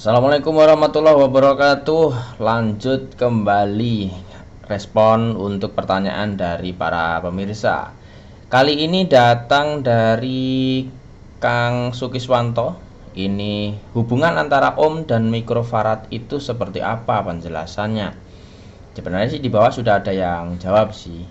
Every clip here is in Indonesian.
Assalamualaikum warahmatullahi wabarakatuh. Lanjut kembali respon untuk pertanyaan dari para pemirsa. Kali ini datang dari Kang Sukiswanto. Ini hubungan antara ohm dan mikrofarad itu seperti apa penjelasannya? Sebenarnya sih di bawah sudah ada yang jawab sih.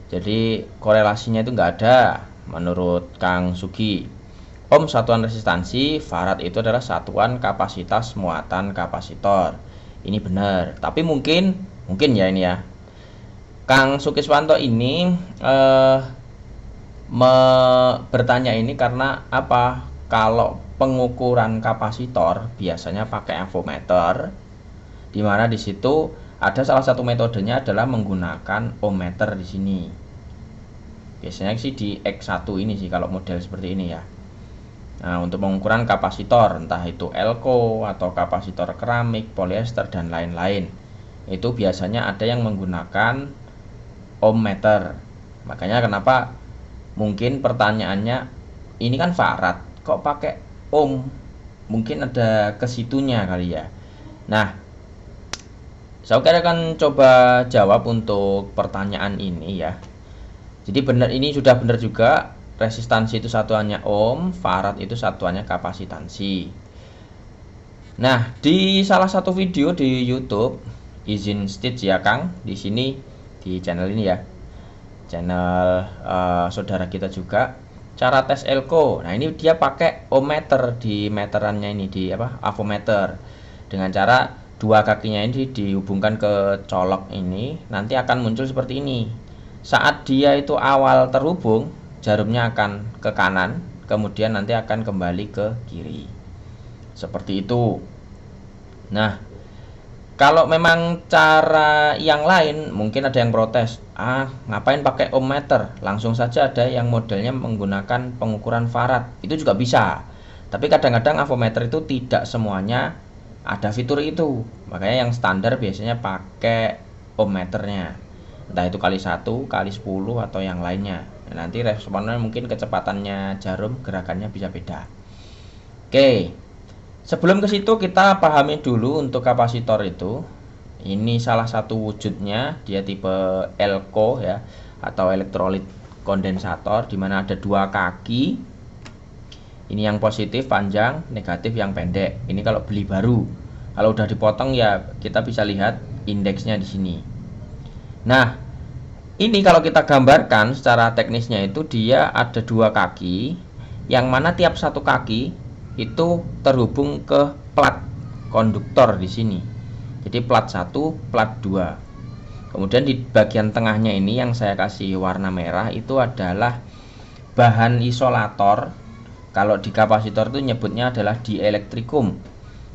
Jadi korelasinya itu nggak ada menurut Kang Sugi. Ohm satuan resistansi, farad itu adalah satuan kapasitas muatan kapasitor. Ini benar, tapi mungkin ya ini ya. Kang Sukiswanto ini eh, bertanya ini karena apa? Kalau pengukuran kapasitor biasanya pakai avometer, di mana di situ ada salah satu metodenya adalah menggunakan ohmmeter di sini. Biasanya sih di X1 ini sih kalau model seperti ini ya. Nah, untuk pengukuran kapasitor, entah itu elko atau kapasitor keramik, polyester, dan lain-lain, itu biasanya ada yang menggunakan ohmmeter. Makanya kenapa mungkin pertanyaannya, ini kan farad, kok pakai ohm? Mungkin ada kesitunya kali ya. Nah, saya akan coba jawab untuk pertanyaan ini ya. Jadi benar, ini sudah benar juga. Resistansi itu satuannya ohm, farad itu satuannya kapasitansi. Nah, di salah satu video di YouTube, izin stage ya Kang, di sini di channel ini ya, channel saudara kita juga, cara tes elko. Nah, ini dia pakai ohmmeter di meterannya ini, di avometer, dengan cara dua kakinya ini dihubungkan ke colok ini, nanti akan muncul seperti ini. Saat dia itu awal terhubung, jarumnya akan ke kanan, kemudian nanti akan kembali ke kiri. Seperti itu. Nah, kalau memang cara yang lain, mungkin ada yang protes. Ngapain pakai ohmmeter? Langsung saja ada yang modelnya menggunakan pengukuran farad. Itu juga bisa. Tapi kadang-kadang avometer itu tidak semuanya ada fitur itu. Makanya yang standar biasanya pakai ohmmeternya. Entah itu kali 1, kali 10 atau yang lainnya. Nanti responnya mungkin kecepatannya jarum, gerakannya bisa beda. Oke, sebelum ke situ kita pahami dulu untuk kapasitor itu. Ini salah satu wujudnya, dia tipe elko ya, atau elektrolit kondensator, di mana ada dua kaki. Ini yang positif panjang, negatif yang pendek. Ini kalau beli baru. Kalau udah dipotong ya kita bisa lihat indeksnya di sini. Nah, ini kalau kita gambarkan secara teknisnya itu dia ada dua kaki, yang mana tiap satu kaki itu terhubung ke plat konduktor di sini. Jadi plat 1, plat 2. Kemudian di bagian tengahnya ini yang saya kasih warna merah itu adalah bahan isolator. Kalau di kapasitor itu nyebutnya adalah dielektrikum.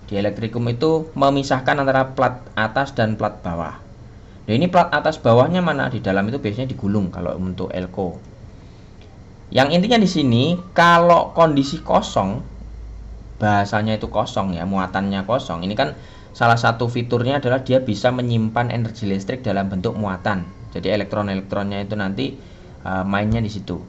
Dielektrikum itu memisahkan antara plat atas dan plat bawah. Nah, ini plat atas bawahnya mana? Di dalam itu biasanya digulung kalau untuk elko. Yang intinya di sini, kalau kondisi kosong, bahasanya itu kosong ya, muatannya kosong. Ini kan salah satu fiturnya adalah dia bisa menyimpan energi listrik dalam bentuk muatan. Jadi elektron-elektronnya itu nanti mainnya di situ.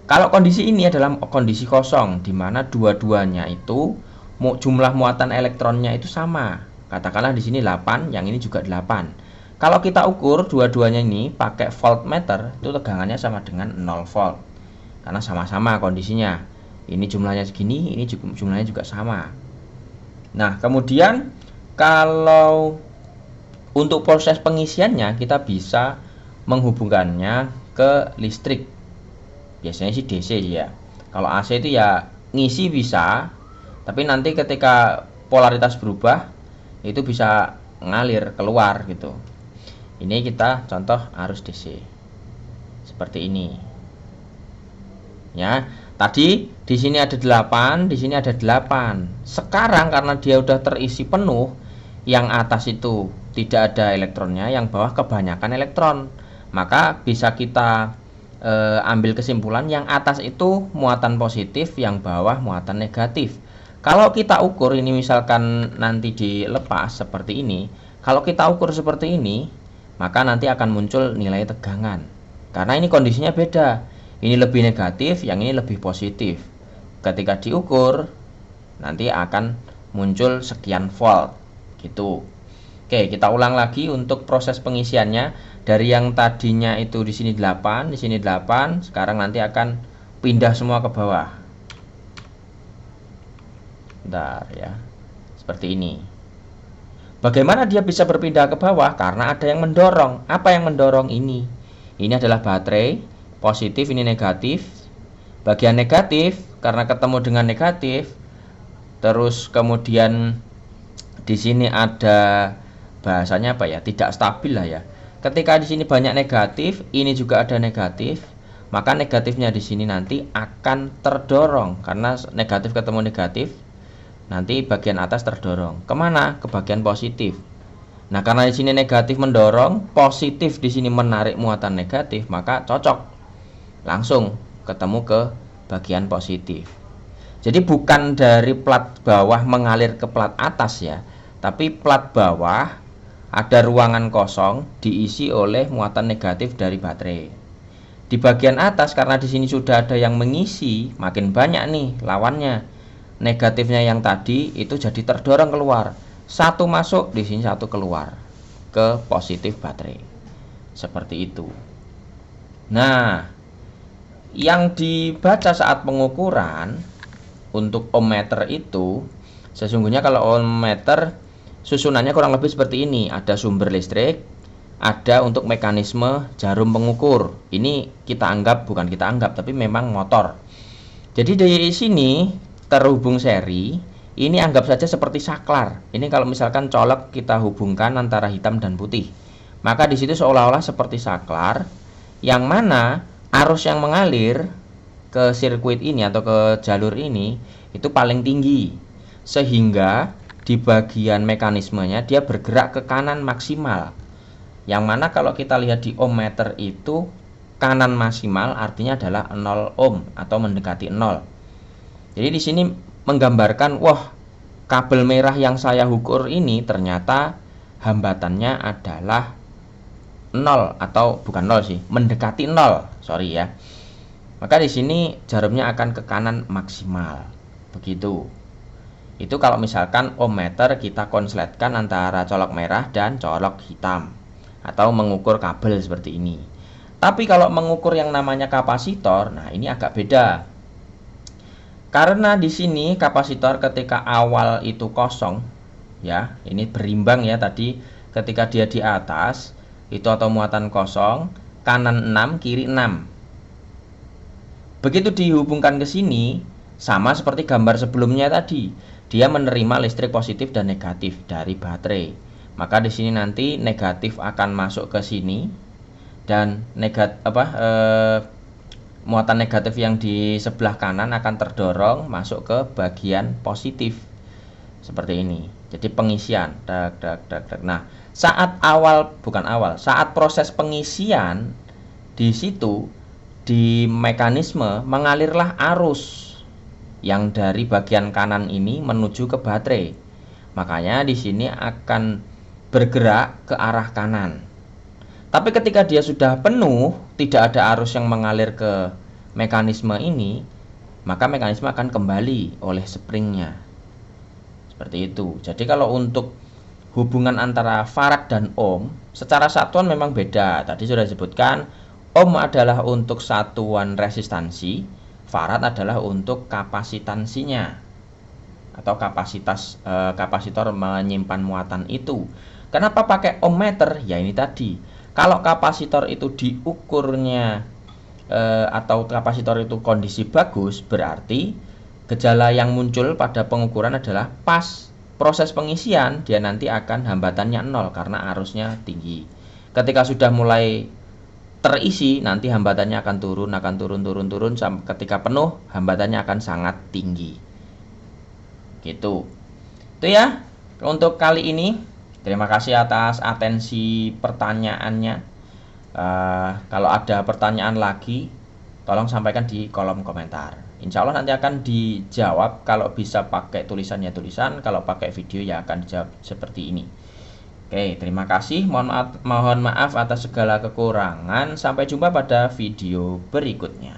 Kalau kondisi ini adalah kondisi kosong, di mana dua-duanya itu jumlah muatan elektronnya itu sama. Katakanlah di sini 8, yang ini juga 8. Kalau kita ukur dua-duanya ini pakai voltmeter, itu tegangannya sama dengan 0 volt. Karena sama-sama kondisinya. Ini jumlahnya segini, ini jumlahnya juga sama. Nah, kemudian kalau untuk proses pengisiannya kita bisa menghubungkannya ke listrik. Biasanya sih DC ya. Kalau AC itu ya ngisi bisa, tapi nanti ketika polaritas berubah itu bisa ngalir keluar gitu. Ini kita contoh arus DC. Seperti ini. Ya, tadi di sini ada 8, di sini ada 8. Sekarang karena dia udah terisi penuh, yang atas itu tidak ada elektronnya, yang bawah kebanyakan elektron. Maka bisa kita ambil kesimpulan yang atas itu muatan positif, yang bawah muatan negatif. Kalau kita ukur ini misalkan nanti dilepas seperti ini, kalau kita ukur seperti ini, maka nanti akan muncul nilai tegangan. Karena ini kondisinya beda. Ini lebih negatif, yang ini lebih positif. Ketika diukur, nanti akan muncul sekian volt gitu. Oke, kita ulang lagi untuk proses pengisiannya. Dari yang tadinya itu di sini 8, di sini 8, sekarang nanti akan pindah semua ke bawah. Bentar ya. Seperti ini. Bagaimana dia bisa berpindah ke bawah? Karena ada yang mendorong. Apa yang mendorong ini? Ini adalah baterai, positif, ini negatif. Bagian negatif karena ketemu dengan negatif. Terus kemudian di sini ada bahasanya apa ya? Tidak stabil lah ya. Ketika di sini banyak negatif, ini juga ada negatif, maka negatifnya di sini nanti akan terdorong karena negatif ketemu negatif. Nanti bagian atas terdorong. Kemana? Ke bagian positif. Nah, karena di sini negatif mendorong, positif di sini menarik muatan negatif, maka cocok. Langsung ketemu ke bagian positif. Jadi bukan dari plat bawah mengalir ke plat atas ya, tapi plat bawah ada ruangan kosong diisi oleh muatan negatif dari baterai. Di bagian atas karena di sini sudah ada yang mengisi, makin banyak nih lawannya. Negatifnya yang tadi itu jadi terdorong keluar. Satu masuk, di sini satu keluar ke positif baterai. Seperti itu. Nah, yang dibaca saat pengukuran untuk ohmmeter itu sesungguhnya kalau ohmmeter susunannya kurang lebih seperti ini. Ada sumber listrik, ada untuk mekanisme jarum pengukur. Ini bukan kita anggap, tapi memang motor. Jadi dari sini terhubung seri, ini anggap saja seperti saklar. Ini kalau misalkan colok kita hubungkan antara hitam dan putih, maka di situ seolah-olah seperti saklar, yang mana arus yang mengalir ke sirkuit ini atau ke jalur ini itu paling tinggi, sehingga di bagian mekanismenya dia bergerak ke kanan maksimal. Yang mana kalau kita lihat di ohmmeter itu kanan maksimal artinya adalah 0 ohm atau mendekati 0. Jadi di sini menggambarkan, wah, kabel merah yang saya ukur ini ternyata hambatannya adalah 0 atau bukan 0 sih, mendekati 0. Sorry ya. Maka di sini jarumnya akan ke kanan maksimal. Begitu. Itu kalau misalkan ohmmeter kita konsletkan antara colok merah dan colok hitam atau mengukur kabel seperti ini. Tapi kalau mengukur yang namanya kapasitor, nah ini agak beda. Karena di sini kapasitor ketika awal itu kosong, ya, ini berimbang ya tadi ketika dia di atas itu atau muatan kosong, kanan 6, kiri 6. Begitu dihubungkan ke sini, sama seperti gambar sebelumnya tadi, dia menerima listrik positif dan negatif dari baterai. Maka di sini nanti negatif akan masuk ke sini dan muatan negatif yang di sebelah kanan akan terdorong masuk ke bagian positif. Seperti ini. Jadi pengisian. Nah, saat proses pengisian di situ di mekanisme mengalirlah arus yang dari bagian kanan ini menuju ke baterai. Makanya di sini akan bergerak ke arah kanan. Tapi ketika dia sudah penuh, tidak ada arus yang mengalir ke mekanisme ini, maka mekanisme akan kembali oleh springnya. Seperti itu. Jadi kalau untuk hubungan antara farad dan ohm, secara satuan memang beda. Tadi sudah disebutkan, ohm adalah untuk satuan resistansi, farad adalah untuk kapasitansinya atau kapasitor menyimpan muatan itu. Kenapa pakai ohmmeter? Ya ini tadi. Kalau kapasitor itu diukurnya atau kapasitor itu kondisi bagus, berarti gejala yang muncul pada pengukuran adalah pas proses pengisian dia nanti akan hambatannya 0 karena arusnya tinggi. Ketika sudah mulai terisi nanti hambatannya akan turun sampai ketika penuh hambatannya akan sangat tinggi. Gitu. Itu ya untuk kali ini. Terima kasih atas atensi pertanyaannya. Kalau ada pertanyaan lagi tolong sampaikan di kolom komentar. Insya Allah nanti akan dijawab. Kalau bisa pakai tulisannya tulisan, kalau pakai video ya akan dijawab seperti ini. Oke, terima kasih. Mohon maaf atas segala kekurangan. Sampai jumpa pada video berikutnya.